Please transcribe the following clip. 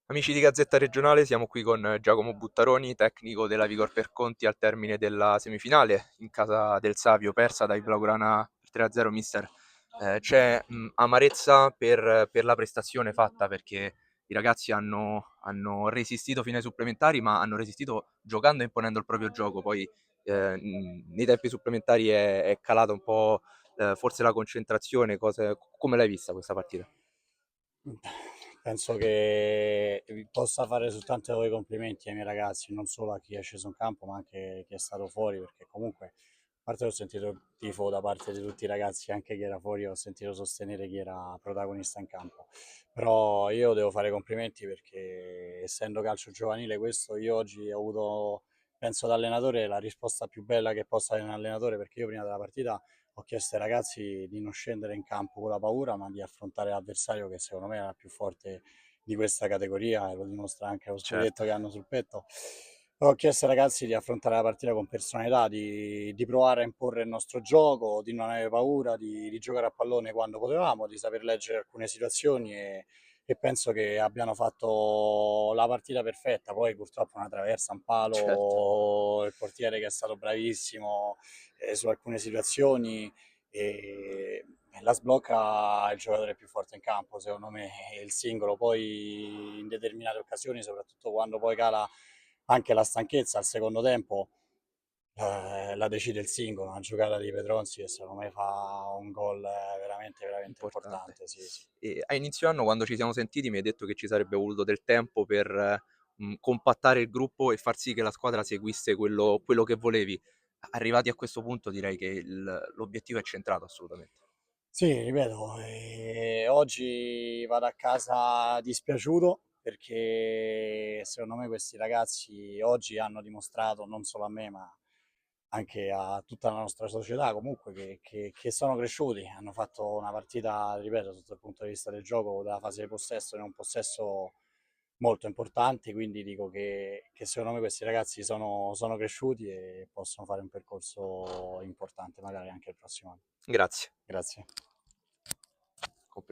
Amici di Gazzetta Regionale, siamo qui con Giacomo Buttaroni, tecnico della Vigor Perconti al termine della semifinale in casa del Savio, persa dai Blaugrana per 3-0, mister. C'è amarezza per la prestazione fatta perché i ragazzi hanno resistito fino ai supplementari, ma hanno resistito giocando e imponendo il proprio gioco. Poi nei tempi supplementari è calata un po' forse la concentrazione. Come l'hai vista questa partita? Penso che vi possa fare soltanto i complimenti ai miei ragazzi, non solo a chi è sceso in campo, ma anche a chi è stato fuori, perché comunque, a parte ho sentito il tifo da parte di tutti i ragazzi, anche chi era fuori, ho sentito sostenere chi era protagonista in campo. Però io devo fare complimenti perché essendo calcio giovanile questo, io oggi ho avuto, penso da allenatore, la risposta più bella che possa avere un allenatore, perché io prima della partita ho chiesto ai ragazzi di non scendere in campo con la paura, ma di affrontare l'avversario che secondo me è la più forte di questa categoria e lo dimostra anche lo scudetto Certo. che hanno sul petto. Ho chiesto ai ragazzi di affrontare la partita con personalità, di provare a imporre il nostro gioco, di non avere paura, di giocare a pallone quando potevamo, di saper leggere alcune situazioni e penso che abbiano fatto la partita perfetta. Poi purtroppo una traversa, un Certo. palo, il portiere che è stato bravissimo su alcune situazioni e la sblocca il giocatore più forte in campo, secondo me, è il singolo. Poi in determinate occasioni, soprattutto quando poi cala anche la stanchezza al secondo tempo, la decide il singolo, una giocata di Petronzi che secondo me fa un gol veramente, veramente Importante. importante. Sì, sì. E a inizio anno, quando ci siamo sentiti, mi hai detto che ci sarebbe voluto del tempo per compattare il gruppo e far sì che la squadra seguisse quello che volevi. Arrivati a questo punto, direi che l'obiettivo è centrato assolutamente. Sì, ripeto, oggi vado a casa dispiaciuto perché secondo me questi ragazzi oggi hanno dimostrato, non solo a me, ma anche a tutta la nostra società comunque, che sono cresciuti, hanno fatto una partita, ripeto, sotto il punto di vista del gioco, della fase di possesso, in un possesso molto importante, quindi dico che secondo me questi ragazzi sono cresciuti e possono fare un percorso importante, magari anche il prossimo anno. Grazie. Grazie.